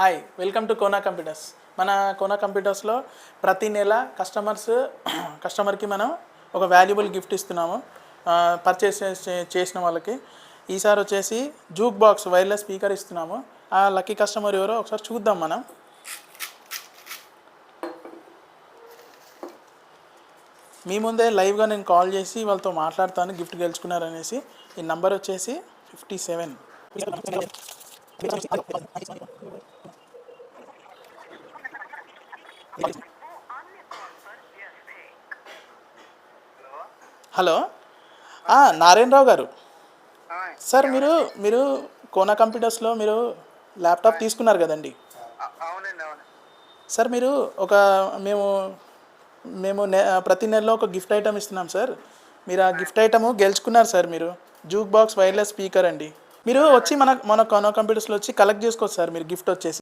Hi welcome to Kona computers. మన కోనా కంప్యూటర్స్లో ప్రతి నెల కస్టమర్కి మనం ఒక వాల్యుబుల్ గిఫ్ట్ ఇస్తున్నాము పర్చేస్ చేసిన వాళ్ళకి. ఈసారి వచ్చేసి జూక్ బాక్స్ వైర్లెస్ స్పీకర్ ఇస్తున్నాము. ఆ లక్కీ కస్టమర్ ఎవరో ఒకసారి చూద్దాం మనం. మీ ముందే లైవ్గా నేను కాల్ చేసి వాళ్ళతో మాట్లాడతాను గిఫ్ట్ గెలుచుకున్నారనేసి. ఈ నంబర్ వచ్చేసి 57. హలో, నారాయణరావు గారు సార్, మీరు మీరు కోనా కంప్యూటర్స్లో మీరు ల్యాప్టాప్ తీసుకున్నారు కదండి అవునండి. అవును. సార్. మీరు ఒక మేము మేము ప్రతి నెలలో ఒక గిఫ్ట్ ఐటమ్ ఇస్తున్నాం సార్. మీరు ఆ గిఫ్ట్ ఐటమ్ గెలుచుకున్నారు సార్. మీరు జూక్ బాక్స్ వైర్లెస్ స్పీకర్ అండి. మీరు వచ్చి మన కోనా కంప్యూటర్స్లో వచ్చి కలెక్ట్ చేసుకోవచ్చు సార్ మీరు గిఫ్ట్ వచ్చేసి.